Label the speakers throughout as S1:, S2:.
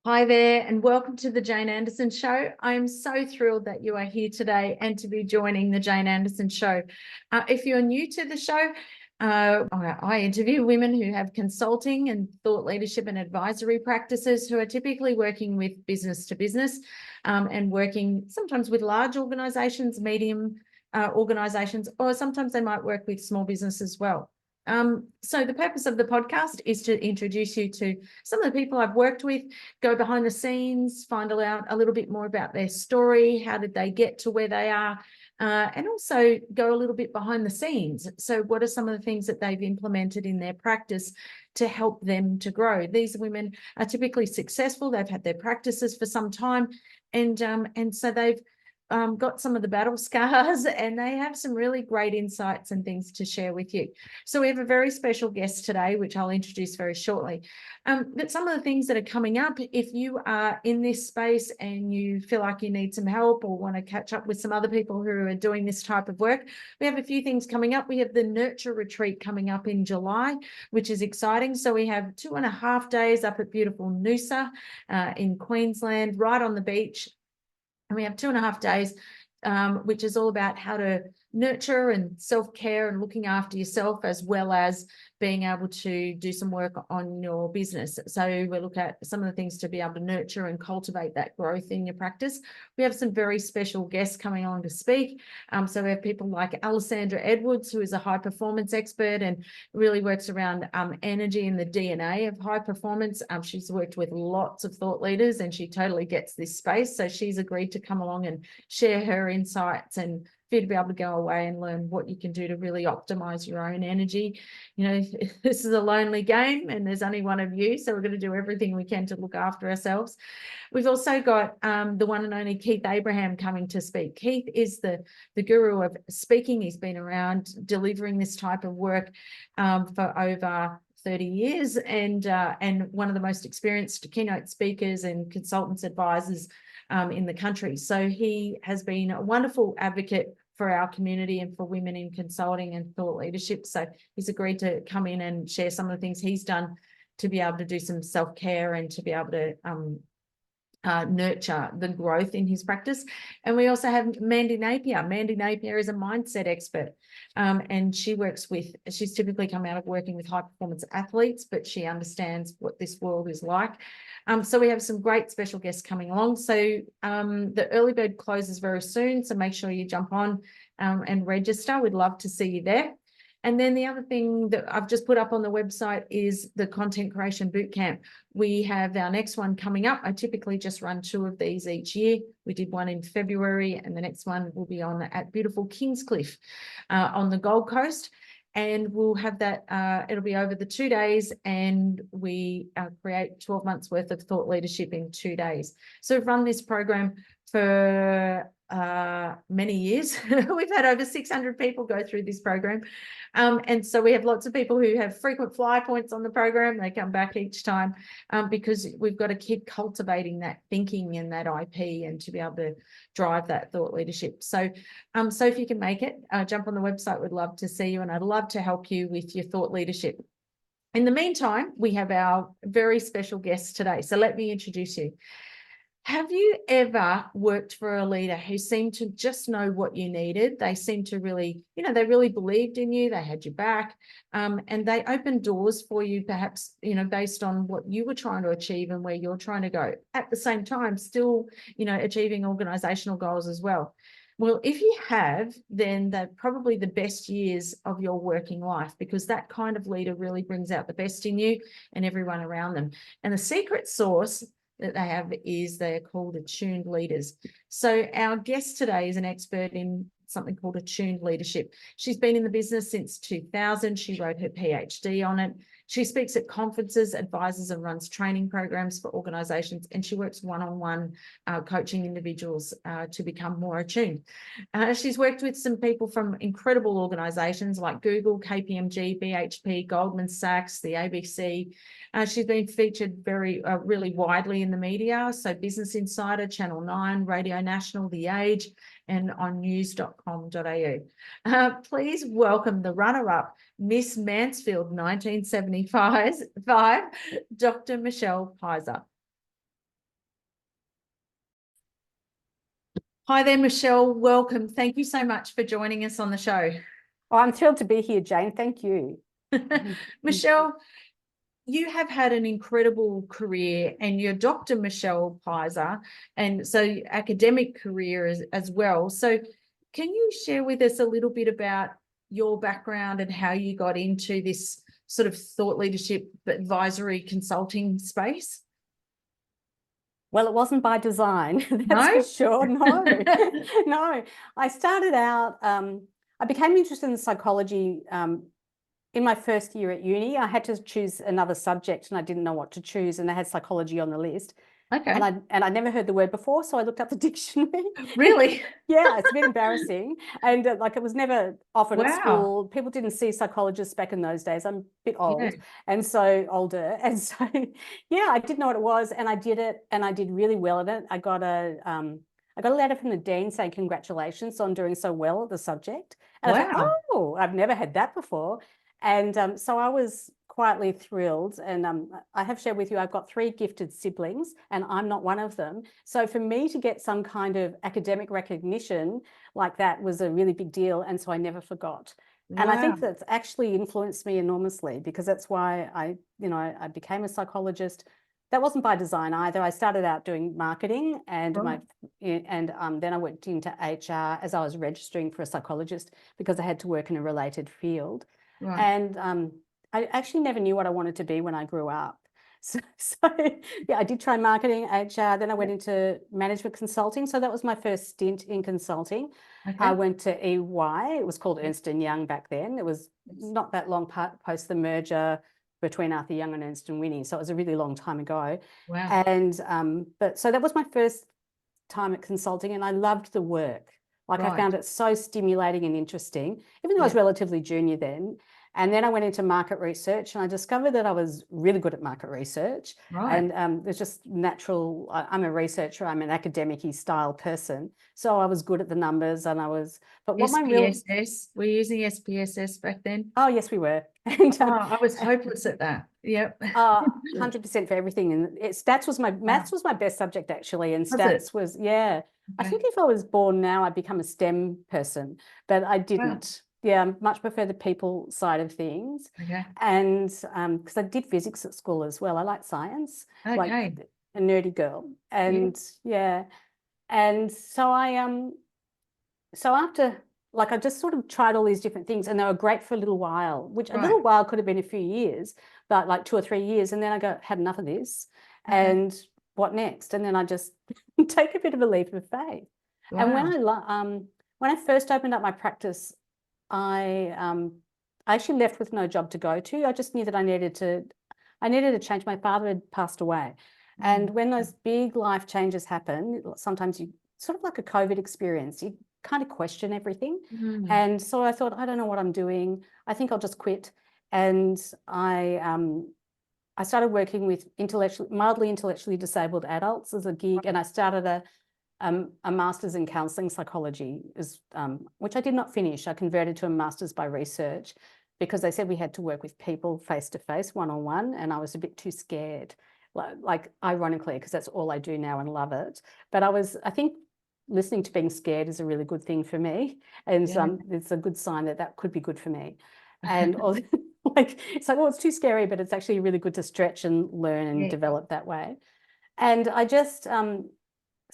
S1: Hi there, and welcome to the Jane Anderson Show. I am so thrilled that you are here today and to be joining the Jane Anderson Show. If you're new to the show, I interview women who have consulting and thought leadership and advisory practices who are typically working with business to business and working sometimes with large organisations, medium organisations, or sometimes they might work with small business as well. So the purpose of the podcast is to introduce you to some of the people I've worked with, go behind the scenes, find out a little bit more about their story, how did they get to where they are, and also go a little bit behind the scenes. So what are some of the things that they've implemented in their practice to help them to grow? These women are typically successful. They've had their practices for some time, and so they've got some of the battle scars, and they have some really great insights and things to share with you. So we have a very special guest today, which I'll introduce very shortly. But some of the things that are coming up, if you are in this space and you feel like you need some help or want to catch up with some other people who are doing this type of work, we have a few things coming up. We have the Nurture Retreat coming up in July, which is exciting. So we have 2.5 days up at beautiful Noosa in Queensland, right on the beach. And we have 2.5 days, which is all about how to nurture and self-care and looking after yourself, as well as being able to do some work on your business. So we look at some of the things to be able to nurture and cultivate that growth in your practice. We have some very special guests coming on to speak. So we have people like Alessandra Edwards, who is a high performance expert and really works around energy and the DNA of high performance. She's worked with lots of thought leaders and she totally gets this space. So she's agreed to come along and share her insights and for you to be able to go away and learn what you can do to really optimize your own energy. You know, this is a lonely game and there's only one of you, so we're going to do everything we can to look after ourselves. We've also got the one and only Keith Abraham coming to speak. Keith is the guru of speaking. He's been around delivering this type of work for over 30 years and one of the most experienced keynote speakers and consultants, advisors in the country. So he has been a wonderful advocate for our community and for women in consulting and thought leadership. So he's agreed to come in and share some of the things he's done to be able to do some self-care and to be able to nurture the growth in his practice. And we also have Mandy Napier. Mandy Napier is a mindset expert, and she's typically come out of working with high performance athletes, but she understands what this world is like. So we have some great special guests coming along. So the early bird closes very soon, so make sure you jump on and register. We'd love to see you there. And then the other thing that I've just put up on the website is the Content Creation Bootcamp. We have our next one coming up. I typically just run 2 of these each year. We did one in February, and the next one will be on at beautiful Kingscliff on the Gold Coast. And we'll have that, it'll be over the 2 days, and we create 12 months worth of thought leadership in 2 days. So we've run this program for many years. We've had over 600 people go through this program. And so we have lots of people who have frequent fly points on the program. They come back each time because we've got to keep cultivating that thinking and that IP and to be able to drive that thought leadership. So, so if you can make it, jump on the website. We'd love to see you, and I'd love to help you with your thought leadership. In the meantime, we have our very special guest today. So let me introduce you. Have you ever worked for a leader who seemed to just know what you needed? They seemed to really, they really believed in you, they had your back, and they opened doors for you, perhaps, based on what you were trying to achieve and where you're trying to go. At the same time, still, achieving organizational goals as well. Well, if you have, then they're probably the best years of your working life, because that kind of leader really brings out the best in you and everyone around them. And the secret sauce that they have is they're called attuned leaders. So our guest today is an expert in something called attuned leadership. She's been in the business since 2000. She wrote her PhD on it. She speaks at conferences, advises and runs training programs for organizations, and she works one-on-one coaching individuals to become more attuned. She's worked with some people from incredible organizations like Google, KPMG, BHP, Goldman Sachs, the ABC. She's been featured really widely in the media, so Business Insider, Channel 9, Radio National, The Age, and on news.com.au. Please welcome the runner-up, Miss Mansfield 1975, Dr. Michelle Pizer. Hi there, Michelle. Welcome. Thank you so much for joining us on the show.
S2: Oh, I'm thrilled to be here, Jane. Thank you.
S1: Michelle, you have had an incredible career, and you're Dr. Michelle Pizer, and so academic career as well. So can you share with us a little bit about your background and how you got into this sort of thought leadership advisory consulting space?
S2: Well, it wasn't by design, that's
S1: No?
S2: for sure. No, no. I started out, I became interested in psychology in my first year at uni. I had to choose another subject and I didn't know what to choose, and they had psychology on the list.
S1: Okay.
S2: And I never heard the word before, so I looked up the dictionary.
S1: Really?
S2: Yeah, it's a bit embarrassing. And like it was never offered at
S1: Wow.
S2: school. People didn't see psychologists back in those days. I'm a bit old
S1: Yeah.
S2: and so older. And so, yeah, I didn't know what it was, and I did it, and I did really well at it. I got a letter from the dean saying congratulations on doing so well at the subject. And I thought,
S1: Wow.
S2: oh, I've never had that before. And so I was quietly thrilled. And I have shared with you, I've got 3 gifted siblings, and I'm not one of them. So for me to get some kind of academic recognition like that was a really big deal. And so I never forgot. And I
S1: Wow.
S2: think that's actually influenced me enormously, because that's why I became a psychologist. That wasn't by design either. I started out doing marketing, and
S1: Right.
S2: then I went into HR as I was registering for a psychologist because I had to work in a related field.
S1: Right.
S2: And I actually never knew what I wanted to be when I grew up. So yeah, I did try marketing, HR, then I went into management consulting. So that was my first stint in consulting. I
S1: Okay.
S2: went to EY. It was called Ernst & Young back then. It was not that long post the merger between Arthur Young and Ernst & Winnie. So it was a really long time ago.
S1: Wow.
S2: And but so that was my first time at consulting, and I loved the work. Like I
S1: Right.
S2: found it so stimulating and interesting, even though I was
S1: Yeah.
S2: relatively junior then. And then I went into market research, and I discovered that I was really good at market research.
S1: Right.
S2: And it's just natural. I'm a researcher, I'm an academic-y style person. So I was good at the numbers, and but what my real,
S1: SPSS. We're using SPSS back then.
S2: oh yes, we were. And
S1: Oh, I was hopeless at that. Yep.
S2: 100% for everything. And
S1: Wow.
S2: maths was my best subject actually. And
S1: Was it?
S2: stats was, yeah. I
S1: Okay.
S2: think if I was born now, I'd become a STEM person, but I
S1: Wow.
S2: didn't. Yeah, I much prefer the people side of things.
S1: Okay.
S2: And because I did physics at school as well. I like science, like
S1: Okay.
S2: a nerdy girl.
S1: Yeah.
S2: And yeah. And so after, like, I just sort of tried all these different things, and they were great for a little while, which a
S1: Right.
S2: little while could have been a few years, but like 2 or 3 years. And then I had enough of this.
S1: Okay.
S2: And what next? And then I just take a bit of a leap of faith. And
S1: Wow.
S2: when I first opened up my practice, I actually left with no job to go to. I just knew that I needed to change. My father had passed away. And when those big life changes happen, sometimes you sort of like a COVID experience, you kind of question everything.
S1: Mm.
S2: And so I thought, I don't know what I'm doing. I think I'll just quit. And I started working with mildly intellectually disabled adults as a gig, and I started a master's in counselling psychology, which I did not finish. I converted to a master's by research because they said we had to work with people face to face, one-on-one, and I was a bit too scared. Like ironically, because that's all I do now and love it. But I think listening to being scared is a really good thing for me, and
S1: Yeah.
S2: it's a good sign that could be good for me. And like it's like, oh, it's too scary, but it's actually really good to stretch and learn and
S1: Yeah.
S2: develop that way. And I just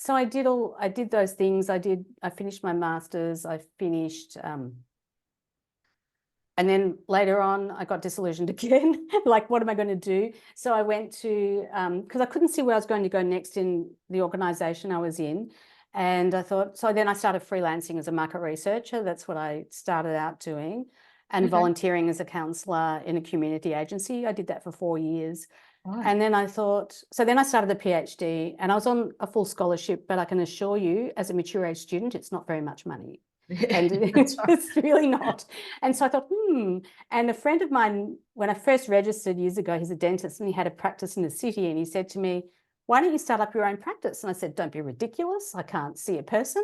S2: so I did those things. I finished my master's. I finished and then later on, I got disillusioned again. Like, what am I going to do? So I went to, because I couldn't see where I was going to go next in the organization I was in. And I thought, so then I started freelancing as a market researcher. That's what I started out doing. And
S1: Okay.
S2: volunteering as a counsellor in a community agency. I did that for 4 years.
S1: Right.
S2: And then I thought, so then I started the PhD, and I was on a full scholarship, but I can assure you, as a mature age student, it's not very much money. And
S1: That's right.
S2: it's really not. And so I thought, And a friend of mine, when I first registered years ago, he's a dentist and he had a practice in the city, and he said to me, why don't you start up your own practice? And I said, don't be ridiculous. I can't see a person.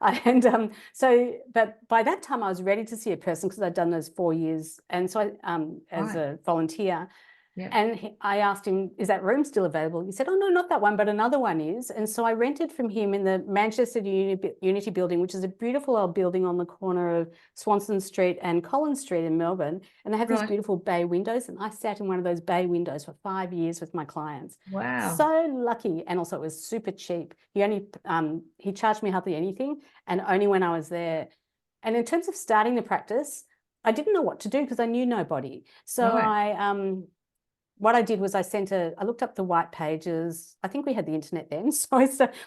S2: But by that time I was ready to see a person because I'd done those 4 years. And so as
S1: Right.
S2: a volunteer.
S1: Yeah.
S2: And I asked him, is that room still available? He said, oh, no, not that one, but another one is. And so I rented from him in the Manchester Unity building, which is a beautiful old building on the corner of Swanston Street and Collins Street in Melbourne. And they have these beautiful bay windows. And I sat in one of those bay windows for 5 years with my clients.
S1: Wow.
S2: So lucky. And also it was super cheap. He charged me hardly anything, and only when I was there. And in terms of starting the practice, I didn't know what to do because I knew nobody. So what I did was I looked up the white pages. I think we had the internet then. So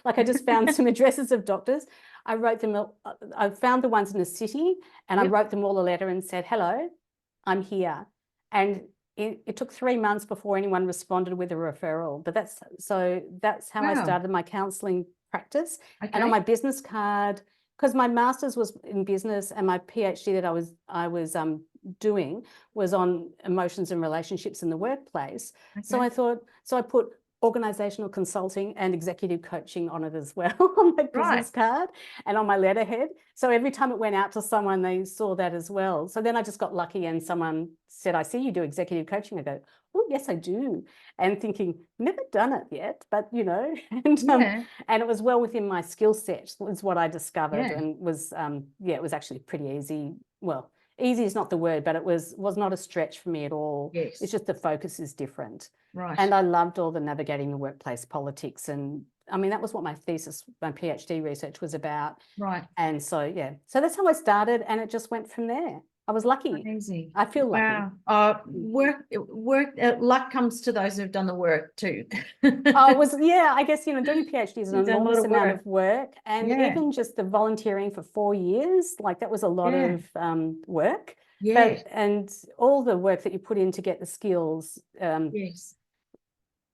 S2: I just found some addresses of doctors. I wrote them, I found the ones in the city, and I wrote them all a letter and said, hello, I'm here. And it took 3 months before anyone responded with a referral. But that's how I started my counselling practice.
S1: Okay.
S2: And on my business card, because my master's was in business and my PhD that I was doing was on emotions and relationships in the workplace. Okay. So I put organisational consulting and executive coaching on it as well on my business card and on my letterhead. So every time it went out to someone, they saw that as well. So then I just got lucky and someone said, I see you do executive coaching. I go, oh, yes, I do. And thinking, never done it yet, but and it was well within my skill set was what I discovered, and was, it was actually pretty easy. Well, easy is not the word, but it was not a stretch for me at all.
S1: Yes.
S2: It's just the focus is different.
S1: Right.
S2: And I loved all the navigating the workplace politics. And I mean, that was what my thesis, my PhD research was about.
S1: Right.
S2: And so, so that's how I started, and it just went from there. I was lucky.
S1: Amazing.
S2: I feel lucky.
S1: Wow. Luck comes to those who've done the work too.
S2: I guess, doing a PhD is an enormous amount of work. And even just the volunteering for 4 years, like that was a lot of work.
S1: Yeah.
S2: And all the work that you put in to get the skills.
S1: Yes.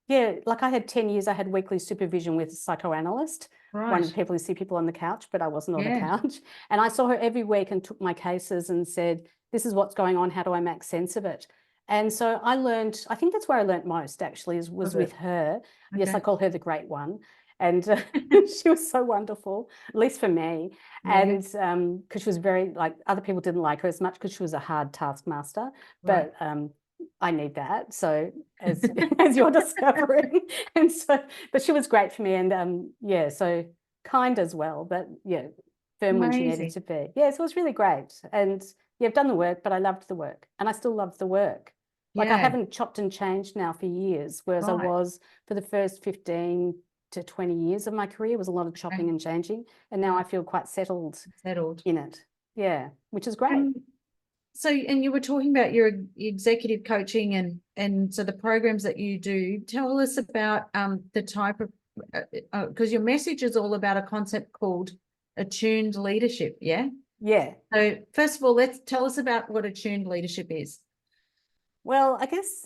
S2: Yeah, like I had 10 years, I had weekly supervision with a psychoanalyst, one of the people who see people on the couch, but I wasn't on the couch. And I saw her every week and took my cases and said, this is what's going on, how do I make sense of it? And so I learned, I think that's where I learned most actually, was with her. Okay. Yes, I call her the great one. And she was so wonderful, at least for me. Yeah. And because she was very, like, other people didn't like her as much because she was a hard taskmaster. Right. But I need that. So as you're discovering. And so, but she was great for me. And so kind as well, but firm when she needed to be. Yeah, so it was really great. And I've done the work, but I loved the work, and I still love the work. Like I haven't chopped and changed now for years, whereas I was for the first 15 to 20 years of my career was a lot of chopping and changing. And now I feel quite settled in it. Yeah, which is great.
S1: So, and you were talking about your executive coaching and so the programs that you do. Tell us about the type of, because your message is all about a concept called attuned leadership. Yeah. Yeah. So first of all, tell us about what attuned leadership is.
S2: Well, I guess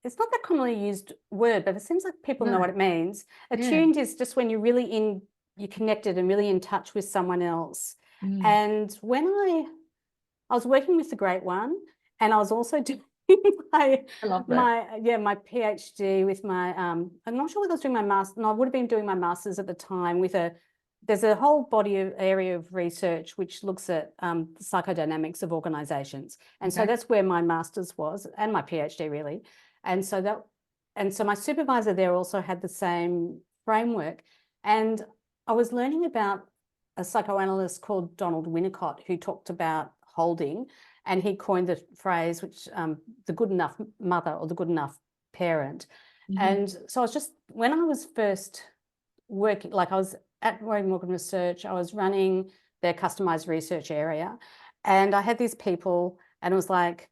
S2: it's not that commonly used word, but it seems like people know what it means. Attuned is just when you're really you're connected and really in touch with someone else. And when I was working with the Great One, and I was also doing my PhD with my I'm not sure whether I was doing my master. No, I would have been doing my master's at the time with there's a whole area of research which looks at the psychodynamics of organizations. And so that's where my master's was, and my PhD really. And so my supervisor there also had the same framework. And I was learning about a psychoanalyst called Donald Winnicott, who talked about holding, and he coined the phrase, which the good enough mother or the good enough parent. And so I was just, when I was first working, like I was at Roy Morgan Research, I was running their customized research area, and I had these people, and it was like,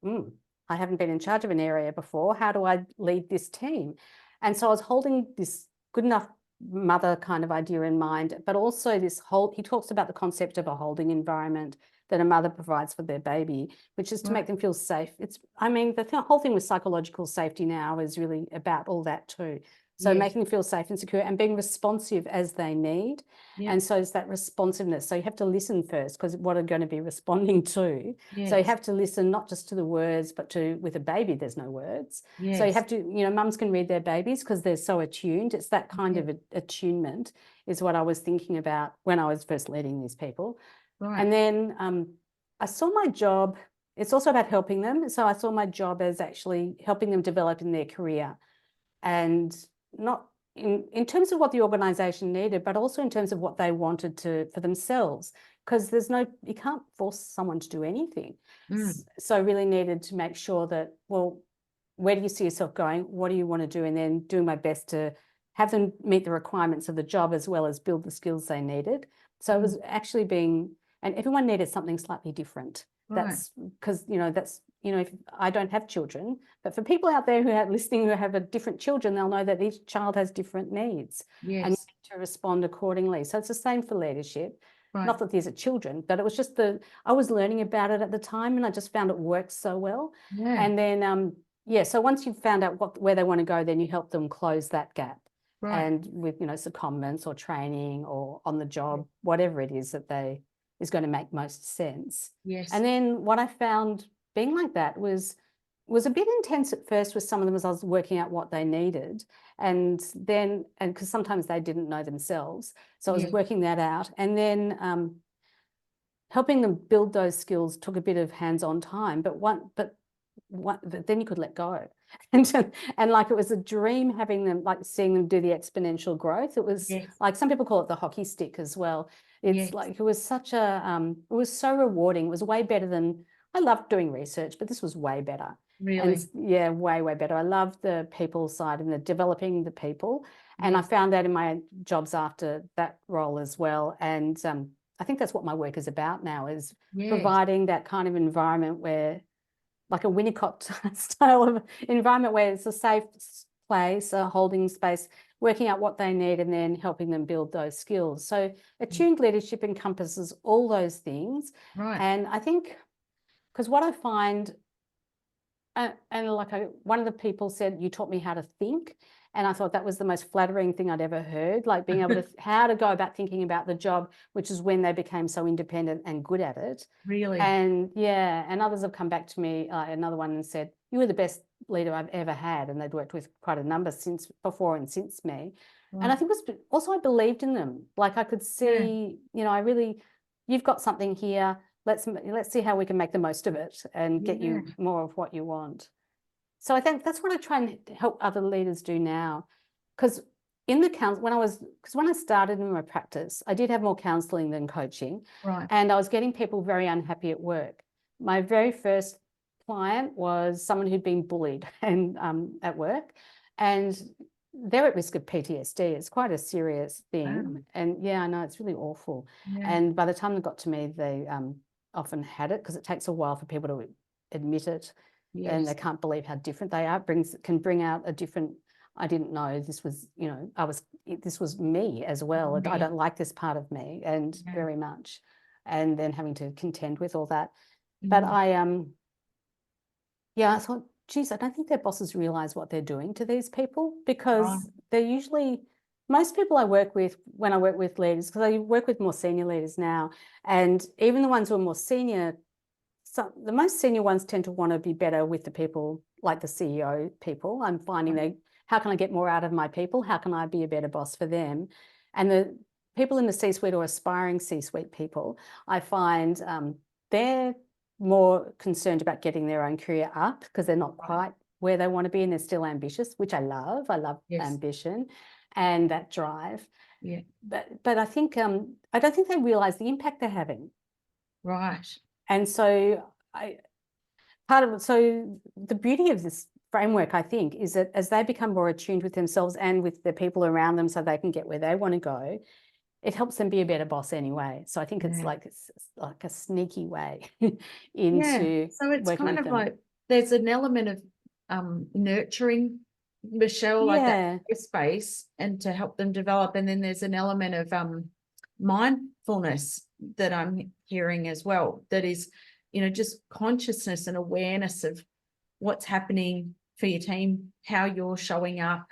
S2: I haven't been in charge of an area before. How do I lead this team? And so I was holding this good enough mother kind of idea in mind, but also he talks about the concept of a holding environment that a mother provides for their baby, which is to make them feel safe. The whole thing with psychological safety now is really about all that too. So making them feel safe and secure and being responsive as they need. And so it's that responsiveness. So you have to listen first, because what are going to be responding to. So you have to listen not just to the words, but with a baby, there's no words. So you have to, mums can read their babies because they're so attuned. It's that kind of attunement is what I was thinking about when I was first leading these people. And then I saw my job it's also about helping them. So I saw my job as actually helping them develop in their career, and not in terms of what the organisation needed, but also in terms of what they wanted for themselves, because you can't force someone to do anything. So I really needed to make sure that, well, where do you see yourself going? What do you want to do? And then doing my best to have them meet the requirements of the job as well as build the skills they needed. So it was actually and everyone needed something slightly different.
S1: Right.
S2: That's because, if I don't have children, but for people out there who are listening who have a different children, they'll know that each child has different needs and you need to respond accordingly. So it's the same for leadership.
S1: Right.
S2: Not that these are children, but it was just I was learning about it at the time, and I just found it worked so well.
S1: Yeah.
S2: And then, so once you've found out where they want to go, then you help them close that gap.
S1: Right.
S2: And with, secondments or training or on the job, whatever it is that is going to make most sense.
S1: Yes.
S2: And then what I found being like that was a bit intense at first with some of them as I was working out what they needed. And because sometimes they didn't know themselves. So I was working that out. And then helping them build those skills took a bit of hands-on time, but then you could let go. And like, it was a dream having them, like seeing them do the exponential growth. It was like, some people call it the hockey stick as well. It's like, it was such it was so rewarding. It was way better than, I loved doing research, but this was way better.
S1: Really?
S2: And way, way better. I loved the people side and the developing the people. And I found that in my jobs after that role as well. And I think that's what my work is about now, is providing that kind of environment where, like a Winnicott style of environment, where it's a safe place, a holding space, working out what they need and then helping them build those skills. So attuned leadership encompasses all those things.
S1: Right.
S2: And I think, because what I find, one of the people said, "You taught me how to think." And I thought that was the most flattering thing I'd ever heard, like being able to, how to go about thinking about the job, which is when they became so independent and good at it.
S1: Really?
S2: And and others have come back to me, another one, and said, "You were the best leader I've ever had." And they'd worked with quite a number since before and since me.
S1: Right.
S2: And I think it was also, I believed in them. Like, I could see, you've got something here. Let's see how we can make the most of it and get you more of what you want. So I think that's what I try and help other leaders do now. Because in the when I started in my practice, I did have more counselling than coaching.
S1: Right.
S2: And I was getting people very unhappy at work. My very first client was someone who'd been bullied at work, and they're at risk of PTSD. It's quite a serious thing.
S1: Wow.
S2: And I know, it's really awful.
S1: Yeah.
S2: And by the time they got to me, they often had it, because it takes a while for people to admit it. And they can't believe how different they are. Can bring out a different, I didn't know this was, this was me as well. I don't like this part of me, and very much. And then having to contend with all that. But I thought, geez, I don't think their bosses realize what they're doing to these people, because they're usually, most people I work with, when I work with leaders, because I work with more senior leaders now, and even the ones who are more senior, the most senior ones tend to want to be better with the people, like the CEO people. I'm finding how can I get more out of my people? How can I be a better boss for them? And the people in the C-suite or aspiring C-suite people, I find they're more concerned about getting their own career up, because they're not quite where they want to be, and they're still ambitious, which I love. I love ambition and that drive.
S1: Yeah.
S2: But I think I don't think they realize the impact they're having.
S1: Right.
S2: And so so the beauty of this framework, I think, is that as they become more attuned with themselves and with the people around them, so they can get where they want to go, it helps them be a better boss anyway. So I think it's like a sneaky way into
S1: So it's
S2: working
S1: kind
S2: with
S1: of
S2: them.
S1: like, there's an element of nurturing, Michelle, like that space, and to help them develop. And then there's an element of mindfulness that I'm hearing as well, that is, just consciousness and awareness of what's happening for your team, how you're showing up,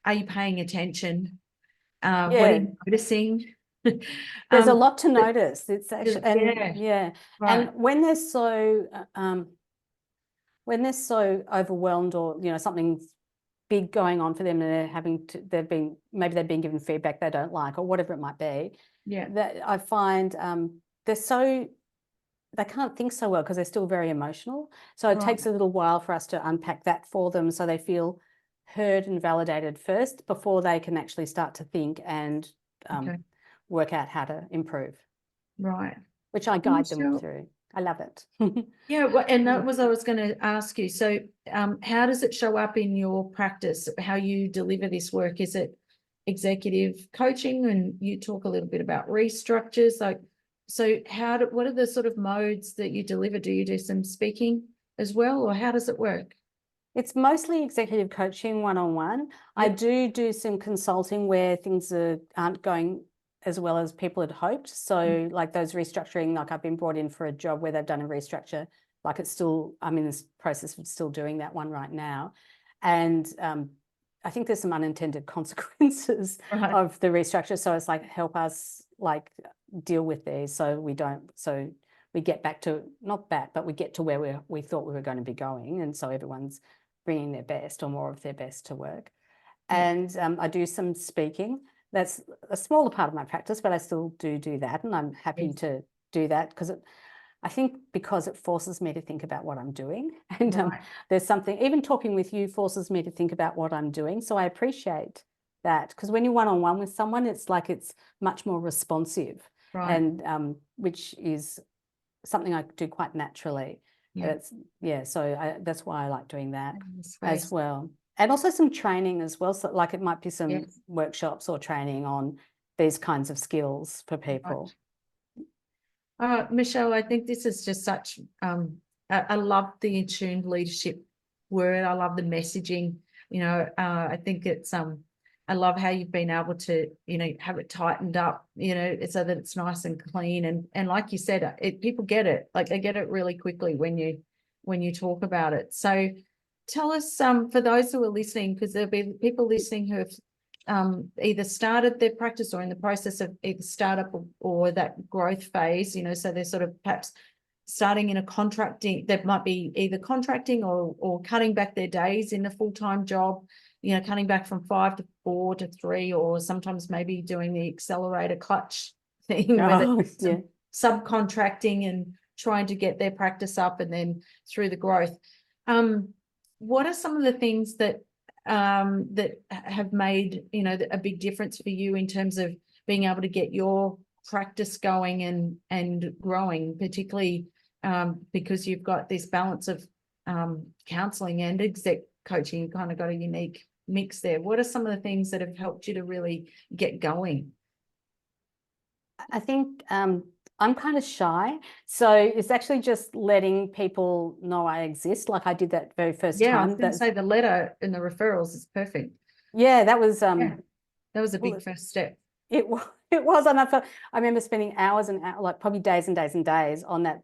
S1: are you paying attention, what are you noticing?
S2: There's a lot to notice. It's actually,
S1: right.
S2: And when they're so overwhelmed, or something's big going on for them, and maybe they've been given feedback they don't like, or whatever it might be. That I find they're so they can't think so well because they're still very emotional. So it takes a little while for us to unpack that for them so they feel heard and validated first before they can actually start to think and work out how to improve.
S1: Right.
S2: Which I guide them through. I love it.
S1: Yeah, well, and that was I was going to ask you. So how does it show up in your practice, how you deliver this work? Is it executive coaching? And you talk a little bit about restructures. Like, so what are the sort of modes that you deliver? Do you do some speaking as well, or how does it work?
S2: It's mostly executive coaching one-on-one. Yep. I do some consulting where things aren't going as well as people had hoped. So like those restructuring, like I've been brought in for a job where they've done a restructure, like I'm in this process of still doing that one right now. And I think there's some unintended consequences of the restructure. So it's like, help us like deal with these so we get back to, not back, but we get to where we thought we were going to be going. And so everyone's bringing their best or more of their best to work. And I do some speaking. That's a smaller part of my practice, but I still do that. And I'm happy to do that because I think because it forces me to think about what I'm doing. And there's something, even talking with you forces me to think about what I'm doing. So I appreciate that because when you're one-on-one with someone, it's like it's much more responsive. And which is something I do quite naturally. So that's why I like doing that as well. And also some training as well. So like it might be some workshops or training on these kinds of skills for people.
S1: Michelle, I think this is just such, I love the attuned leadership word. I love the messaging, I think it's, I love how you've been able to, have it tightened up, so that it's nice and clean. And like you said, people get it, like they get it really quickly when you talk about it. So tell us, for those who are listening, because there'll be people listening who have either started their practice or in the process of either startup or that growth phase, so they're sort of perhaps starting in a contracting, that might be either contracting or cutting back their days in a full-time job, cutting back from 5 to 4 to 3, or sometimes maybe doing the accelerator clutch thing, subcontracting and trying to get their practice up and then through the growth. What are some of the things that have made, a big difference for you in terms of being able to get your practice going and growing, particularly because you've got this balance of counselling and exec coaching? You've kind of got a unique mix there. What are some of the things that have helped you to really get going?
S2: I think I'm kind of shy. So it's actually just letting people know I exist. Like I did that very first time.
S1: Yeah, I was going to say the letter and the referrals is perfect.
S2: Yeah, that was
S1: that was a big first step.
S2: It was, and I remember spending hours and hours, like probably days and days and days on that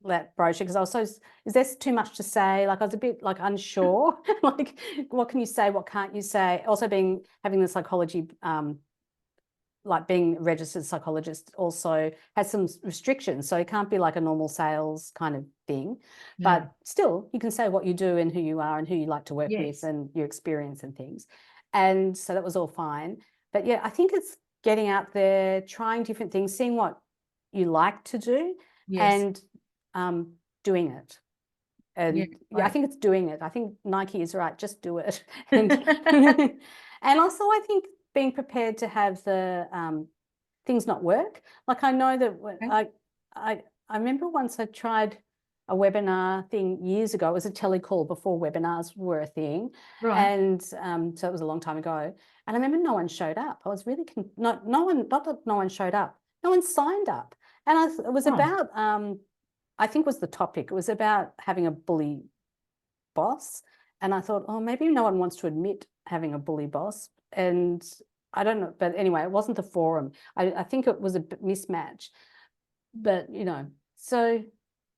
S2: that brochure, because I was so, is there too much to say? Like I was a bit like unsure, like what can you say, what can't you say? Also having the psychology, like being a registered psychologist also has some restrictions. So it can't be like a normal sales kind of thing, but still you can say what you do and who you are and who you like to work with and your experience and things. And so that was all fine. But yeah, I think it's getting out there, trying different things, seeing what you like to do and doing it. And I think it's doing it. I think Nike is right, just do it. And, and also I think being prepared to have the things not work. Like I know that I remember once I tried a webinar thing years ago. It was a telecall before webinars were a thing. And so it was a long time ago. And I remember no one showed up. I was really, not that no one showed up, no one signed up. And it was about, I think was the topic, it was about having a bully boss. And I thought, oh, maybe no one wants to admit having a bully boss. And I don't know, but anyway, it wasn't the forum. I think it was a mismatch, but so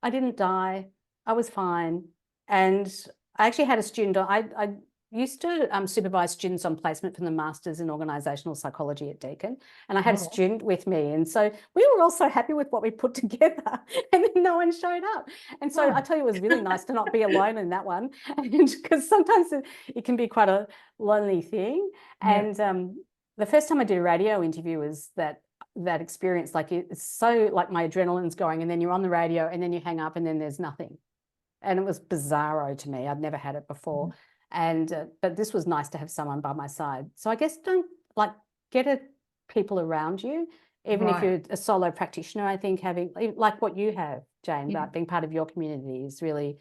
S2: I didn't die. I was fine. And I actually had a student, I used to supervise students on placement from the Masters in Organisational Psychology at Deakin. And I had a student with me. And so we were all so happy with what we put together and then no one showed up. And so I tell you, it was really nice to not be alone in that one. Because sometimes it can be quite a lonely thing. And the first time I did a radio interview was that that experience. Like it's so like my adrenaline's going, and then you're on the radio, and then you hang up, and then there's nothing. And it was bizarro to me. I'd never had it before. And but this was nice to have someone by my side. So I guess don't like get people around you, even if you're a solo practitioner. I think having like what you have, Jane, about being part of your community is really,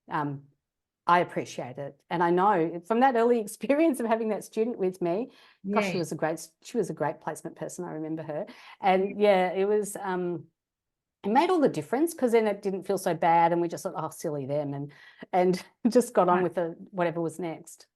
S2: I appreciate it. And I know from that early experience of having that student with me, gosh, she was a great placement person. I remember her. And yeah, it was, it made all the difference, because then it didn't feel so bad, and we just thought, oh, silly them, and just got on with whatever was next.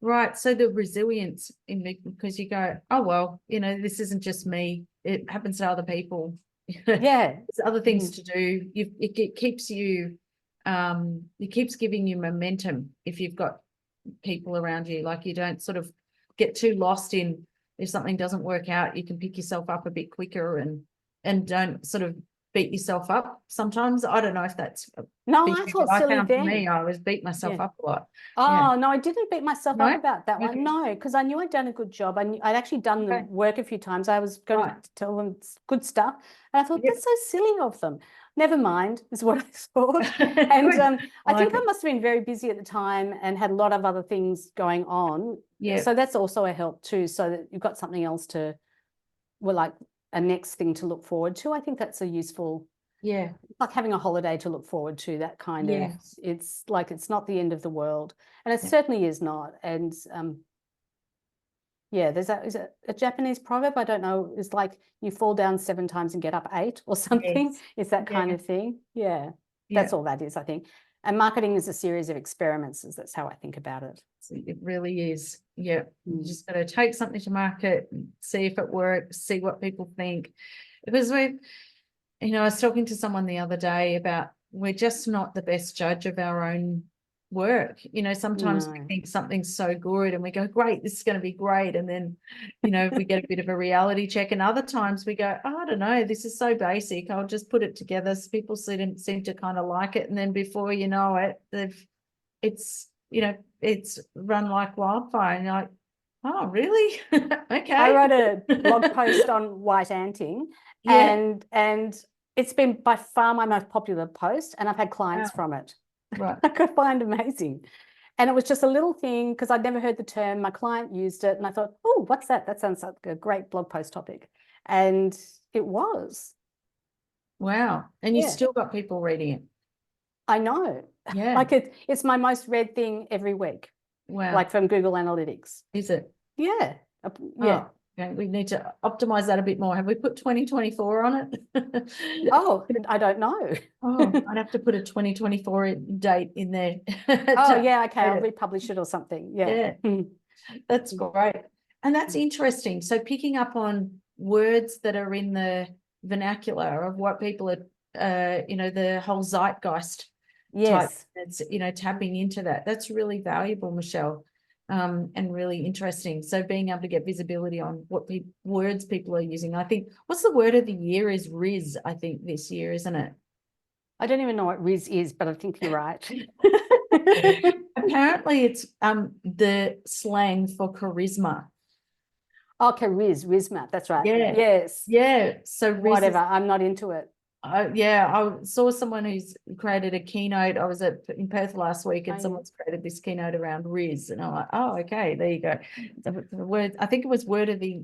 S1: Right. So the resilience because you go, oh, well, this isn't just me. It happens to other people.
S2: Yeah.
S1: There's other things to do. It keeps you, it keeps giving you momentum if you've got people around you. Like you don't sort of get too lost in, if something doesn't work out, you can pick yourself up a bit quicker and don't sort of beat yourself up sometimes. I don't know if that's
S2: no, I thought silly
S1: found
S2: then.
S1: for me, I was beat myself up a lot.
S2: Oh, no, I didn't beat myself up about that one.
S1: Okay.
S2: No, because I knew I'd done a good job. I'd actually done the work a few times. I was going to tell them good stuff. And I thought, that's so silly of them. Never mind, is what I thought. And I think I must have been very busy at the time and had a lot of other things going on. Yeah. So that's also a help too, so that you've got something else to, well, like a next thing to look forward to. I think that's a useful, like having a holiday to look forward to, that kind of, it's like, it's not the end of the world. And it certainly is not. And there's is it a Japanese proverb? I don't know. It's like you fall down 7 times and get up 8 or something. Yes. It's that kind of thing. Yeah. That's all that is, I think. And marketing is a series of experiments. That's how I think about it.
S1: It really is. Yeah. You just got to take something to market, see if it works, see what people think. Because I was talking to someone the other day about, we're just not the best judge of our own work. Sometimes we think something's so good and we go, great, this is going to be great. And then, we get a bit of a reality check. And other times we go, oh, I don't know, this is so basic. I'll just put it together. So people seem to kind of like it. And then before you know it, it's run like wildfire. And you're like, oh, really? Okay.
S2: I wrote a blog post on white anting, and it's been by far my most popular post, and I've had clients from it.
S1: Right.
S2: I could find amazing. And it was just a little thing, because I'd never heard the term. My client used it and I thought, oh, what's that? That sounds like a great blog post topic. And it was.
S1: Wow. And you still got people reading it.
S2: I know.
S1: Yeah.
S2: Like it's my most read thing every week.
S1: Wow.
S2: Like from Google Analytics.
S1: Is it?
S2: Yeah.
S1: Yeah. Okay. We need to optimize that a bit more. Have we put 2024 on it?
S2: Oh, I don't know.
S1: I'd have to put a 2024 date in there.
S2: Oh, yeah. Okay. I'll republish it or something. Yeah.
S1: That's great. And that's interesting. So picking up on words that are in the vernacular of what people are, the whole zeitgeist type, it's, tapping into that. That's really valuable, Michelle. And really interesting. So being able to get visibility on what words people are using. I think, what's the word of the year is Riz, I think, this year, isn't it?
S2: I don't even know what Riz is, but I think you're right.
S1: Apparently it's the slang for charisma.
S2: Okay, charisma, that's right.
S1: Yeah.
S2: Yes.
S1: Yeah. So Riz
S2: whatever, I'm not into it.
S1: I saw someone who's created a keynote. I was in Perth last week, and someone's created this keynote around Riz, and I'm like, oh, okay, there you go. The word, I think it was word of the,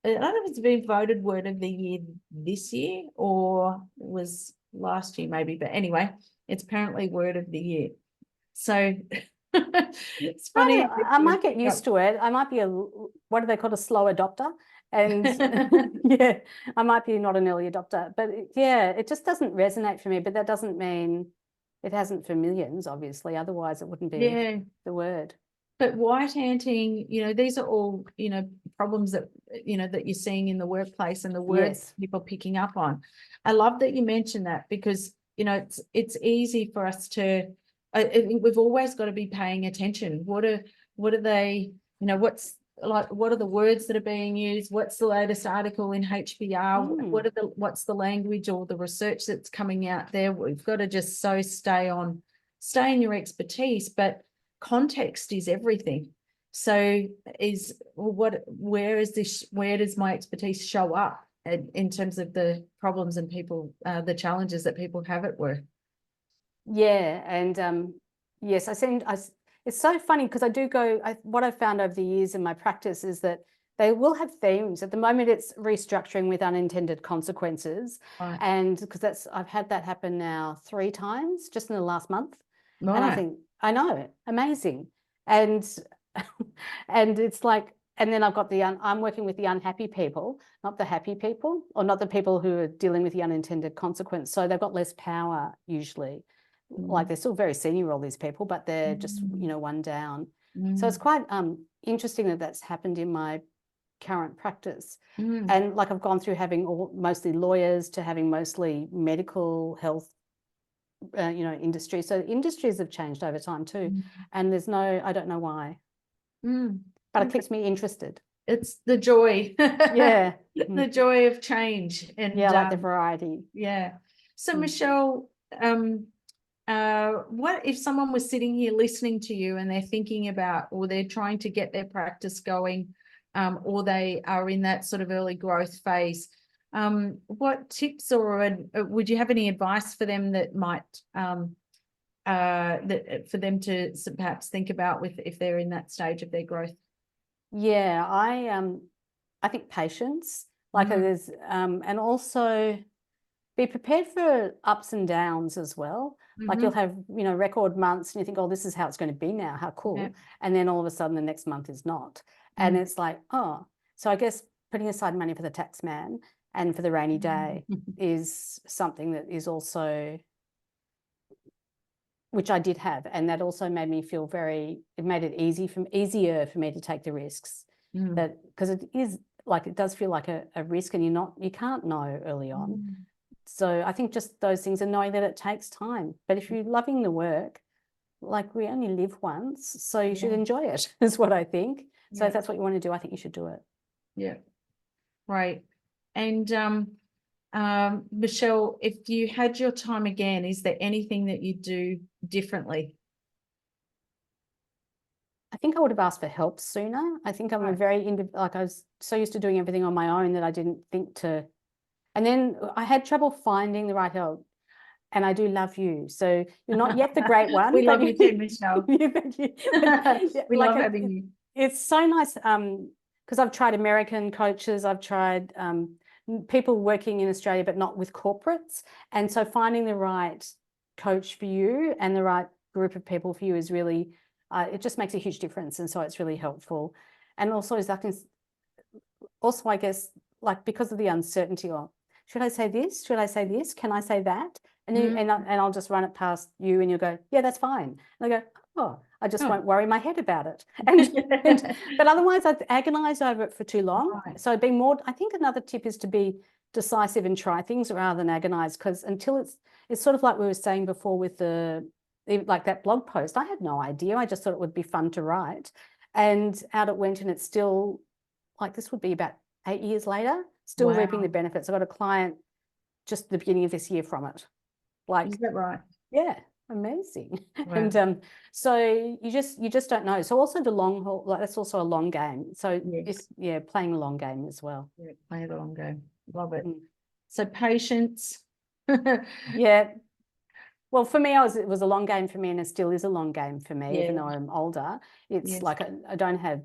S1: I don't know if it's been voted word of the year this year or it was last year maybe, but anyway, it's apparently word of the year. So it's funny.
S2: I might get used to it. I might be what do they call, a slow adopter? And I might be not an early adopter, but it just doesn't resonate for me. But that doesn't mean it hasn't for millions, obviously. Otherwise, it wouldn't be the word.
S1: But white anting, these are all, problems that, that you're seeing in the workplace and the words people picking up on. I love that you mentioned that, because, it's easy for us to, I think we've always got to be paying attention. What are they, what are the words that are being used? What's the latest article in HBR? What's the language or the research that's coming out there? We've got to just stay in your expertise, but context is everything. So where does my expertise show up? in terms of the problems and people, the challenges that people have at work.
S2: Yeah, and yes, it's so funny because I do go, what I've found over the years in my practice is that they will have themes. At the moment, it's restructuring with unintended consequences.
S1: Right.
S2: And because I've had that happen now 3 times just in the last month.
S1: Right.
S2: And I think, I know, amazing. And and it's like, and then I've got I'm working with the unhappy people, not the happy people, or not the people who are dealing with the unintended consequence. So they've got less power usually. Like they're still very senior, all these people, but they're just, one down. So it's quite interesting that that's happened in my current practice. And like I've gone through having mostly lawyers to having mostly medical health, industry. So industries have changed over time too. And I don't know why, but it keeps me interested.
S1: It's the joy.
S2: Yeah.
S1: The joy of change. And
S2: yeah, like the variety.
S1: Yeah. So Michelle, what if someone was sitting here listening to you and they're thinking about, or they're trying to get their practice going, or they are in that sort of early growth phase? What tips or would you have any advice for them that might that for them to perhaps think about if they're in that stage of their growth?
S2: Yeah, I think patience, like there's and also be prepared for ups and downs as well. Like you'll have, record months and you think, oh, this is how it's going to be now. How cool. Yeah. And then all of a sudden the next month is not. And it's like, oh, so I guess putting aside money for the tax man and for the rainy day is something that is also, which I did have. And that also made me feel it made it easier for me to take the risks. That because it is like, it does feel like a risk and you can't know early on. So I think just those things and knowing that it takes time. But if you're loving the work, like we only live once, so you should enjoy it, is what I think. So if that's what you want to do, I think you should do it. Yeah.
S1: Right. And Michelle, if you had your time again, is there anything that you do differently?
S2: I think I would have asked for help sooner. I think I'm I was so used to doing everything on my own that I didn't think to. And then I had trouble finding the right help. And I do love you. So you're not yet the great one.
S1: We love you too, Michelle.
S2: We
S1: love having you.
S2: It's so nice because I've tried American coaches. I've tried people working in Australia, but not with corporates. And so finding the right coach for you and the right group of people for you is really, it just makes a huge difference. And so it's really helpful. And also I guess, like because of the uncertainty of, should I say this? Should I say this? Can I say that? And I'll just run it past you and you'll go, yeah, that's fine. And I go, oh, I just won't worry my head about it. But otherwise I'd agonize over it for too long. Right. So being more, I think another tip is to be decisive and try things rather than agonize, because until it's sort of like we were saying before with like that blog post, I had no idea. I just thought it would be fun to write. And out it went, and it's still like, this would be about 8 years later, still reaping the benefits. I got a client just at the beginning of this year from it. Like,
S1: is that right?
S2: Yeah, amazing. Wow. And so you just don't know. So also the long haul, like that's also a long game. So playing a long game as well.
S1: Yeah, playing the long game. Love it. So patience.
S2: Yeah. Well, for me, it was a long game for me, and it still is a long game for me, even though I'm older. It's like I don't have,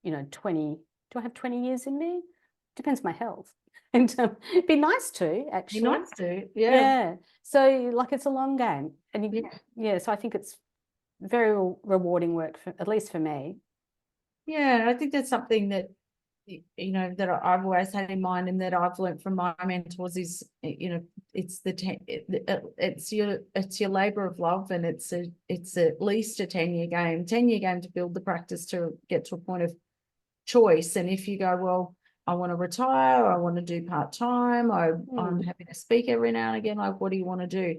S2: 20. Do I have 20 yees in me? Depends on my health. And it'd be nice to, actually.
S1: Be nice to, yeah.
S2: So like it's a long game. And so I think it's very rewarding work, at least for me. Yeah,
S1: I think that's something that, that I've always had in mind and that I've learned from my mentors is, it's your labor of love, and it's at least a 10-year game, 10-year game to build the practice to get to a point of choice. And if you go, well, I want to retire, or I want to do part-time, I'm happy to speak every now and again, like, what do you want to do?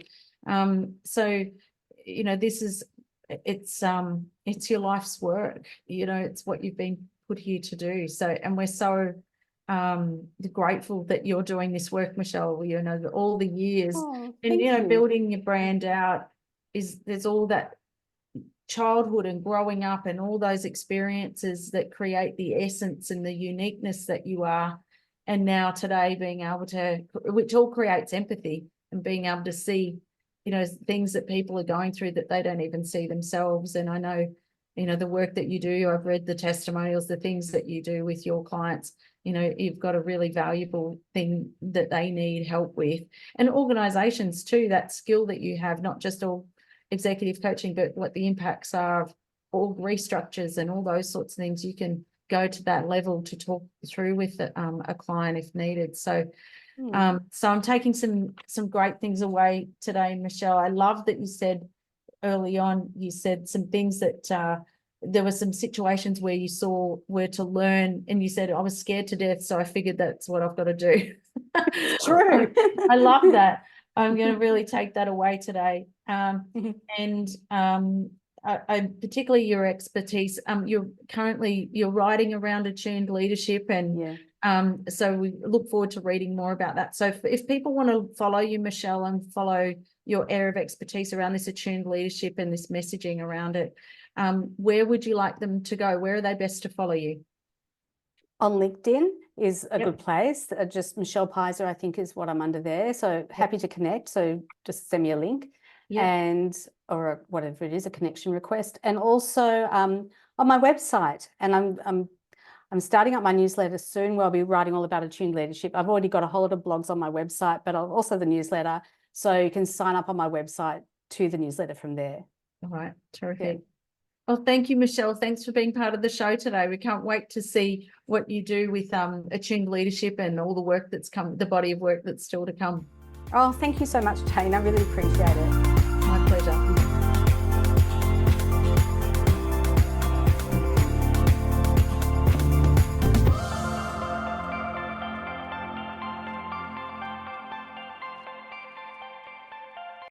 S1: So, it's your life's work, it's what you've been put here to do. So, and we're so grateful that you're doing this work, Michelle, all the years and, building your brand out there's all that childhood and growing up and all those experiences that create the essence and the uniqueness that you are. and now today being able to, which all creates empathy, and being able to see, you know, things that people are going through that they don't even see themselves. And I know, you know, the work that you do, I've read the testimonials, the things that you do with your clients, you know, you've got a really valuable thing that they need help with. And organizations too, that skill that you have, not just all executive coaching, but what the impacts are of org restructures and all those sorts of things, you can go to that level to talk through with a client if needed. So so I'm taking some great things away today, Michelle. I love that you said early on, you said some things that there were some situations where you saw were to learn, and you said, I was scared to death, so I figured that's what I've got to do.
S2: True.
S1: I love that. I'm going to really take that away today. And I particularly your expertise. You're writing around attuned leadership, and so we look forward to reading more about that. So if people want to follow you, Michelle, and follow your area of expertise around this attuned leadership and this messaging around it, where would you like them to go? Where are they best to follow you?
S2: On LinkedIn is a good place. Just Michelle Pizer, I think, is what I'm under there. So happy to connect. So just send me a link and or whatever it is, a connection request. And also on my website, and I'm starting up my newsletter soon where I'll be writing all about attuned leadership. I've already got a whole lot of blogs on my website, but also the newsletter. So you can sign up on my website to the newsletter from there.
S1: All right, terrific. Well, thank you, Michelle. Thanks for being part of the show today. We can't wait to see what you do with attuned leadership and all the work that's come, the body of work that's still to come.
S2: Oh, thank you so much, Jane. I really appreciate it.